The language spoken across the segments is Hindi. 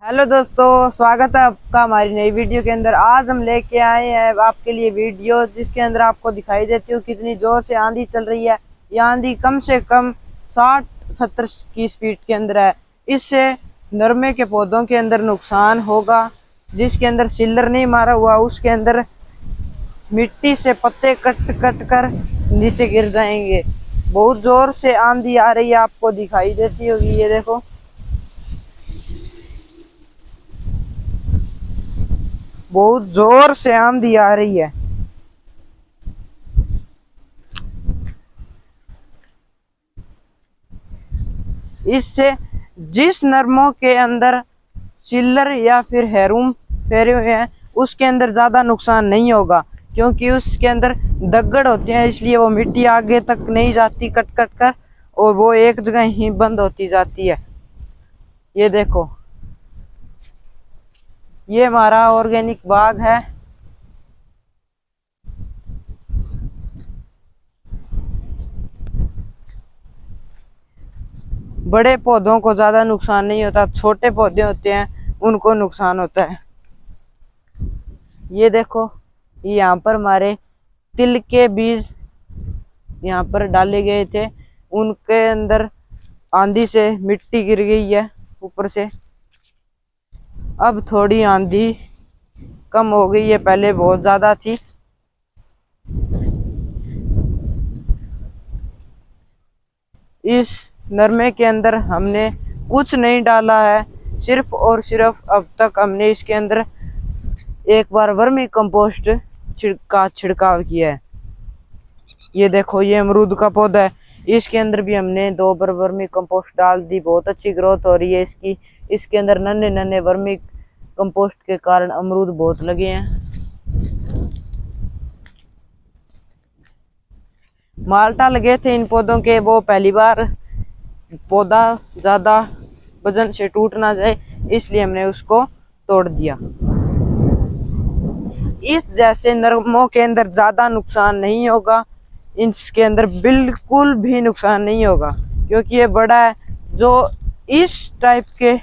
हेलो दोस्तों, स्वागत है आपका हमारी नई वीडियो के अंदर। आज हम लेके आए हैं आपके लिए वीडियो जिसके अंदर आपको दिखाई देती हूँ कितनी जोर से आंधी चल रही है। यह आंधी कम से कम 60-70 की स्पीड के अंदर है। इससे नरमे के पौधों के अंदर नुकसान होगा। जिसके अंदर सिल्लर नहीं मारा हुआ उसके अंदर मिट्टी से पत्ते कट कट कर नीचे गिर जाएंगे। बहुत जोर से आंधी आ रही है, आपको दिखाई देती होगी। ये देखो, बहुत जोर से आंधी आ रही है। इससे जिस नरमों के अंदर सिल्लर या फिर हेरूम फेरे हुए हैं उसके अंदर ज़्यादा नुकसान नहीं होगा, क्योंकि उसके अंदर दगड़ होते हैं, इसलिए वो मिट्टी आगे तक नहीं जाती कट कट कर, और वो एक जगह ही बंद होती जाती है। ये देखो, ये हमारा ऑर्गेनिक बाग है। बड़े पौधों को ज़्यादा नुकसान नहीं होता, छोटे पौधे होते हैं उनको नुकसान होता है। ये देखो, यहाँ पर हमारे तिल के बीज यहाँ पर डाले गए थे, उनके अंदर आंधी से मिट्टी गिर गई है ऊपर से। अब थोड़ी आंधी कम हो गई है, पहले बहुत ज़्यादा थी। इस नरमे के अंदर हमने कुछ नहीं डाला है, सिर्फ और सिर्फ अब तक हमने इसके अंदर एक बार वर्मी कंपोस्ट का छिड़काव किया है। ये देखो, ये अमरूद का पौधा है, इसके अंदर भी हमने 2 बार वर्मी कंपोस्ट डाल दी। बहुत अच्छी ग्रोथ हो रही है इसकी। इसके अंदर नन्हे नन्हे वर्मी कंपोस्ट के कारण अमरूद बहुत लगे हैं। माल्टा लगे थे इन पौधों के, वो पहली बार पौधा ज्यादा वजन से टूट ना जाए इसलिए हमने उसको तोड़ दिया। इस जैसे नरमों के अंदर ज्यादा नुकसान नहीं होगा, इसके अंदर बिल्कुल भी नुकसान नहीं होगा, क्योंकि ये बड़ा है। जो इस टाइप के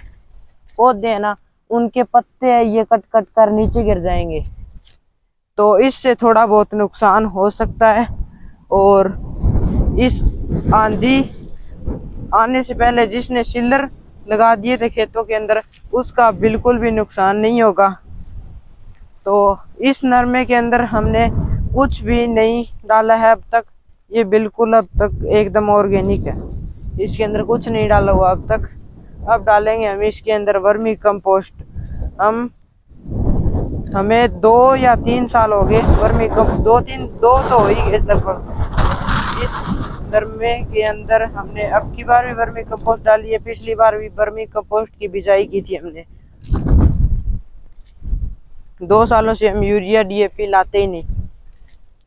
पौधे हैं ना, उनके पत्ते हैं ये कट कट कर नीचे गिर जाएंगे, तो इससे थोड़ा बहुत नुकसान हो सकता है। और इस आंधी आने से पहले जिसने सिल्लर लगा दिए थे खेतों के अंदर, उसका बिल्कुल भी नुकसान नहीं होगा। तो इस नरमे के अंदर हमने कुछ भी नहीं डाला है अब तक। ये बिल्कुल अब तक एकदम ऑर्गेनिक है, इसके अंदर कुछ नहीं डाला हुआ अब तक। अब डालेंगे हम इसके अंदर वर्मी कंपोस्ट। हमें 2 या 3 साल हो गए वर्मी कंपोस्ट, 2 तो हो ही गए लगभग। इस नरमे के अंदर हमने अब की बार भी वर्मी कंपोस्ट डाली है, पिछली बार भी वर्मी कंपोस्ट की बिजाई की थी हमने। 2 सालों से हम यूरिया डीएपी लाते ही नहीं,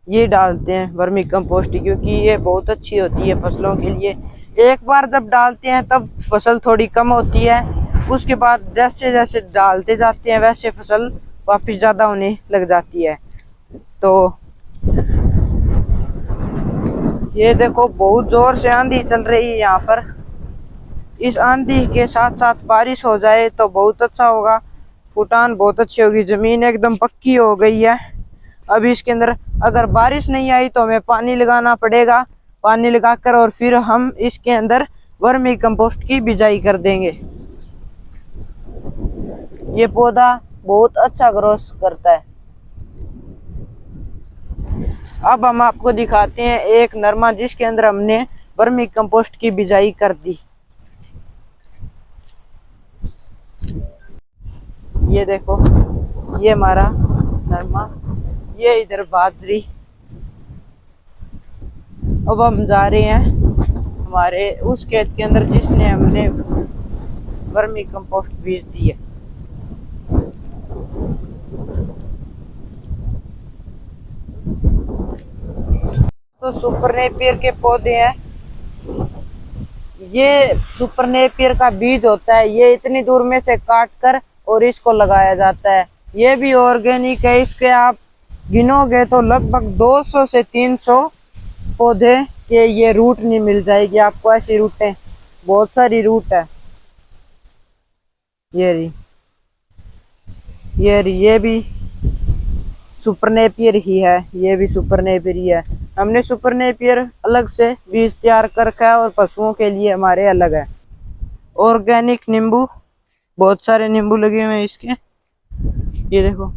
ये डालते हैं वर्मी कंपोस्ट, क्योंकि ये बहुत अच्छी होती है फसलों के लिए। एक बार जब डालते हैं तब फसल थोड़ी कम होती है, उसके बाद जैसे जैसे डालते जाते हैं वैसे फसल वापस ज़्यादा होने लग जाती है। तो ये देखो, बहुत जोर से आंधी चल रही है यहाँ पर। इस आंधी के साथ साथ बारिश हो जाए तो बहुत अच्छा होगा, फुटान बहुत अच्छी होगी, ज़मीन एकदम पक्की हो गई है। अब इसके अंदर अगर बारिश नहीं आई तो हमें पानी लगाना पड़ेगा, पानी लगाकर और फिर हम इसके अंदर वर्मी कंपोस्ट की बिजाई कर देंगे। ये पौधा बहुत अच्छा ग्रोथ करता है। अब हम आपको दिखाते हैं एक नरमा जिसके अंदर हमने वर्मी कंपोस्ट की बिजाई कर दी। ये देखो, ये हमारा नरमा, ये इधर बाजरी। अब हम जा रहे हैं हमारे उस खेत के अंदर जिसने हमने वर्मी कंपोस्ट बीज दी है। तो सुपर नेपियर के पौधे हैं, ये सुपर नेपियर का बीज होता है, ये इतनी दूर में से काट कर और इसको लगाया जाता है। ये भी ऑर्गेनिक है। इसके आप गिनोगे तो लगभग 200 से 300 पौधे के ये रूट नहीं मिल जाएगी आपको। ऐसी रूटें बहुत सारी रूट है। ये रही, ये भी सुपर नेपियर ही है, ये भी सुपर नेपियर ही है। हमने सुपर नेपियर अलग से बीज तैयार कर रखा है और पशुओं के लिए हमारे अलग है। ऑर्गेनिक नींबू, बहुत सारे नींबू लगे हुए हैं इसके, ये देखो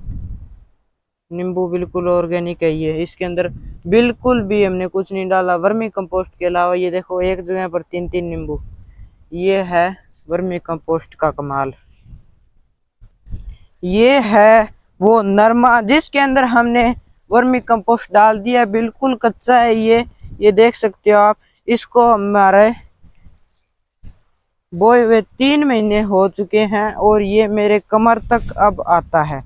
नींबू बिल्कुल ऑर्गेनिक है। ये इसके अंदर बिल्कुल भी हमने कुछ नहीं डाला वर्मी कंपोस्ट के अलावा। ये देखो एक जगह पर 3-3 नींबू, ये है वर्मी कंपोस्ट का कमाल। ये है वो नरमा जिसके अंदर हमने वर्मी कंपोस्ट डाल दिया, बिल्कुल कच्चा है ये देख सकते हो आप। इसको हमारे बोए हुए 3 महीने हो चुके हैं और ये मेरे कमर तक अब आता है,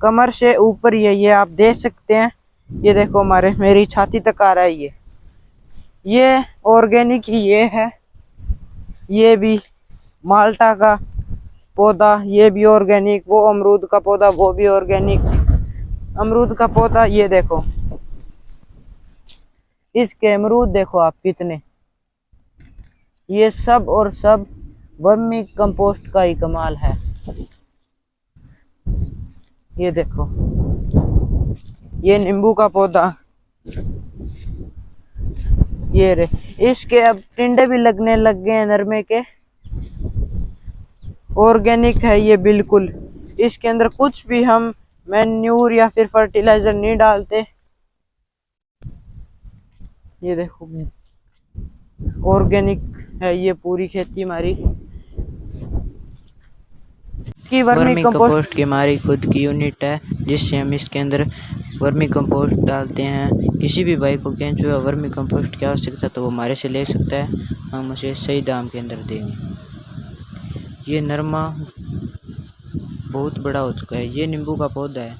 कमर से ऊपर ये आप देख सकते हैं। ये देखो मेरी छाती तक आ रहा है ये ऑर्गेनिक ही ये है। ये भी माल्टा का पौधा, ये भी ऑर्गेनिक। वो अमरूद का पौधा, वो भी ऑर्गेनिक। अमरूद का पौधा ये देखो, इसके अमरूद देखो आप कितने। ये सब और सब वर्मी कंपोस्ट का ही कमाल है। ये देखो ये नींबू का पौधा, ये रे, इसके अब टिंडे भी लगने लग गए हैं नरमे के। ऑर्गेनिक है ये बिल्कुल, इसके अंदर कुछ भी हम मैन्यूर या फिर फर्टिलाइजर नहीं डालते। ये देखो ऑर्गेनिक है ये पूरी खेती हमारी की। वर्मी कंपोस्ट की हमारी खुद की यूनिट है जिससे हम इसके अंदर वर्मी कंपोस्ट डालते हैं। किसी भी भाई को केंचुआ वर्मी कंपोस्ट की आवश्यकता तो वो हमारे से ले सकता है, हम उसे सही दाम के अंदर देंगे। ये नरमा बहुत बड़ा हो चुका है, ये नींबू का पौधा है,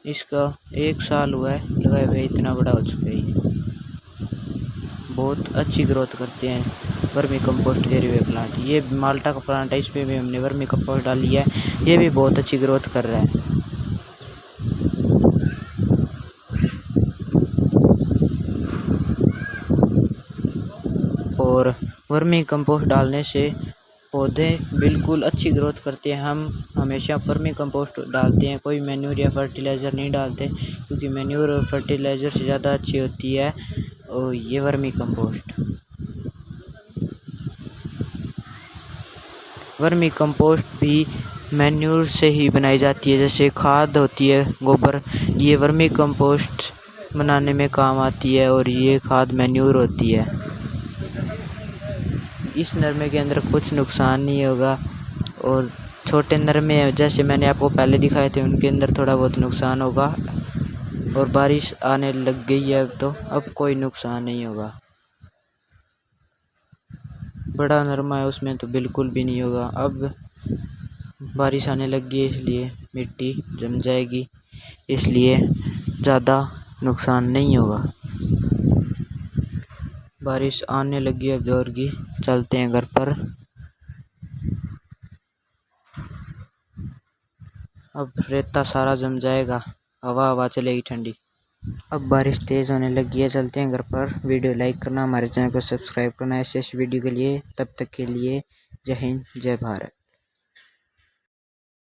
इसका 1 साल हुआ है लगाए हुए, इतना बड़ा हो चुका है। ये बहुत अच्छी ग्रोथ करते हैं वर्मी कंपोस्ट के हुए प्लांट। ये माल्टा का प्लांट है, इस पर भी हमने वर्मी कंपोस्ट डाली है, ये भी बहुत अच्छी ग्रोथ कर रहा है। और वर्मी कंपोस्ट डालने से पौधे बिल्कुल अच्छी ग्रोथ करते हैं। हम हमेशा वर्मी कंपोस्ट डालते हैं, कोई मैन्यूर या फर्टिलाइज़र नहीं डालते, क्योंकि मैन्यूर और फर्टिलाइज़र से ज़्यादा अच्छी होती है और ये वर्मी कंपोस्ट। वर्मी कंपोस्ट भी मैन्यूर से ही बनाई जाती है, जैसे खाद होती है गोबर, ये वर्मी कंपोस्ट बनाने में काम आती है और ये खाद मैन्यूर होती है। इस नरमे के अंदर कुछ नुकसान नहीं होगा और छोटे नरमे जैसे मैंने आपको पहले दिखाए थे उनके अंदर थोड़ा बहुत नुकसान होगा। और बारिश आने लग गई है तो अब कोई नुकसान नहीं होगा। बड़ा नरमा है उसमें तो बिल्कुल भी नहीं होगा। अब बारिश आने लग गई है इसलिए मिट्टी जम जाएगी, इसलिए ज़्यादा नुकसान नहीं होगा। बारिश आने लगी है जोर की, चलते हैं घर पर। अब रेता सारा जम जाएगा, हवा चलेगी ठंडी। अब बारिश तेज़ होने लगी है, चलते हैं घर पर। वीडियो लाइक करना, हमारे चैनल को सब्सक्राइब करना ऐसे वीडियो के लिए। तब तक के लिए जय हिंद, जय भारत।